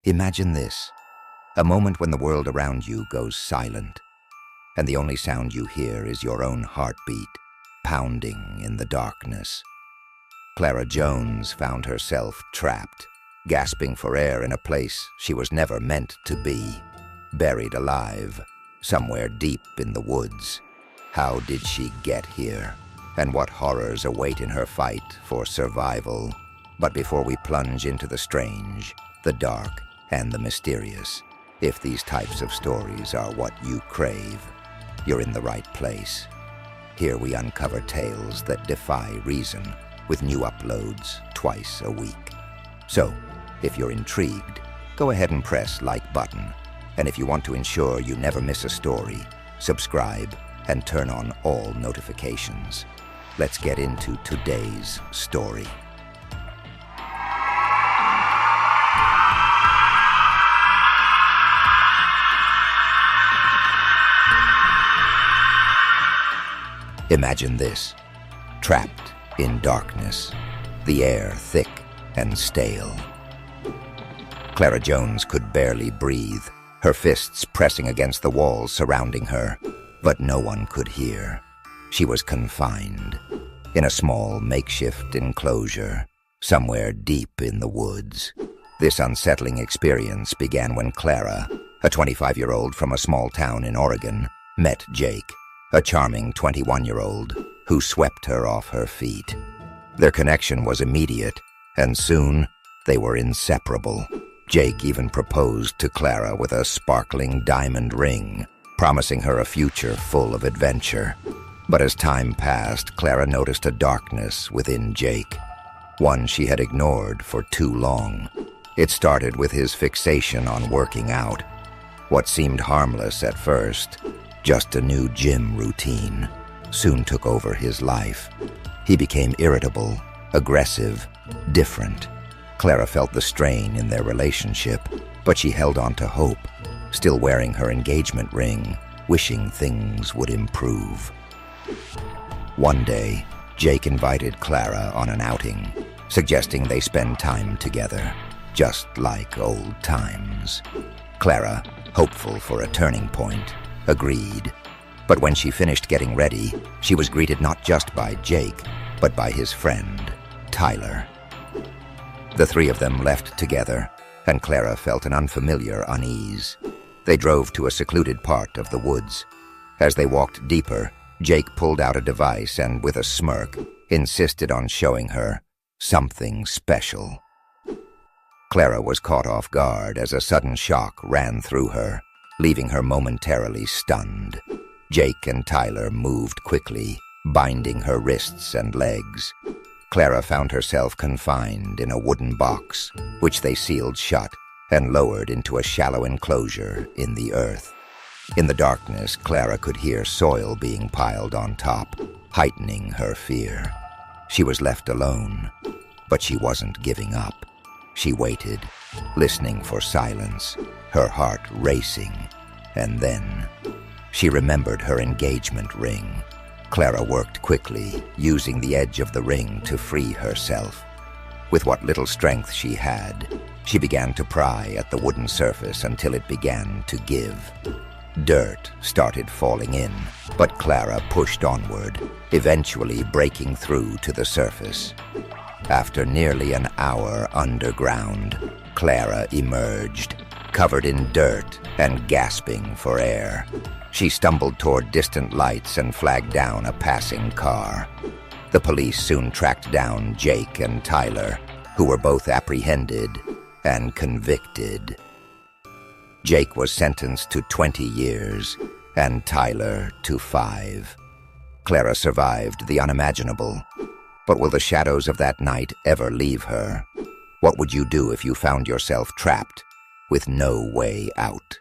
Imagine this, a moment when the world around you goes silent, and the only sound you hear is your own heartbeat pounding in the darkness. Clara Jones found herself trapped, gasping for air in a place she was never meant to be, buried alive, somewhere deep in the woods. How did she get here? And what horrors await in her fight for survival? But before we plunge into the strange, the dark, and the mysterious, if these types of stories are what you crave, you're in the right place. Here we uncover tales that defy reason, with new uploads twice a week. So, if you're intrigued, go ahead and press like button. And if you want to ensure you never miss a story, subscribe and turn on all notifications. Let's get into today's story. Imagine this, trapped in darkness, the air thick and stale. Clara Jones could barely breathe, her fists pressing against the walls surrounding her, but no one could hear. She was confined in a small makeshift enclosure, somewhere deep in the woods. This unsettling experience began when Clara, a 25-year-old from a small town in Oregon, met Jake, a charming 21-year-old who swept her off her feet. Their connection was immediate, and soon they were inseparable. Jake even proposed to Clara with a sparkling diamond ring, promising her a future full of adventure. But as time passed, Clara noticed a darkness within Jake, one she had ignored for too long. It started with his fixation on working out. What seemed harmless at first, just a new gym routine, soon took over his life. He became irritable, aggressive, different. Clara felt the strain in their relationship, but she held on to hope, still wearing her engagement ring, wishing things would improve. One day, Jake invited Clara on an outing, suggesting they spend time together, just like old times. Clara, hopeful for a turning point, agreed. But when she finished getting ready, she was greeted not just by Jake, but by his friend, Tyler. The three of them left together, and Clara felt an unfamiliar unease. They drove to a secluded part of the woods. As they walked deeper, Jake pulled out a device and, with a smirk, insisted on showing her something special. Clara was caught off guard as a sudden shock ran through her, leaving her momentarily stunned. Jake and Tyler moved quickly, binding her wrists and legs. Clara found herself confined in a wooden box, which they sealed shut and lowered into a shallow enclosure in the earth. In the darkness, Clara could hear soil being piled on top, heightening her fear. She was left alone, but she wasn't giving up. She waited, listening for silence, her heart racing, and then she remembered her engagement ring. Clara worked quickly, using the edge of the ring to free herself. With what little strength she had, she began to pry at the wooden surface until it began to give. Dirt started falling in, but Clara pushed onward, eventually breaking through to the surface. After nearly an hour underground, Clara emerged, covered in dirt and gasping for air. She stumbled toward distant lights and flagged down a passing car. The police soon tracked down Jake and Tyler, who were both apprehended and convicted. Jake was sentenced to 20 years and Tyler to 5. Clara survived the unimaginable, but will the shadows of that night ever leave her? What would you do if you found yourself trapped with no way out?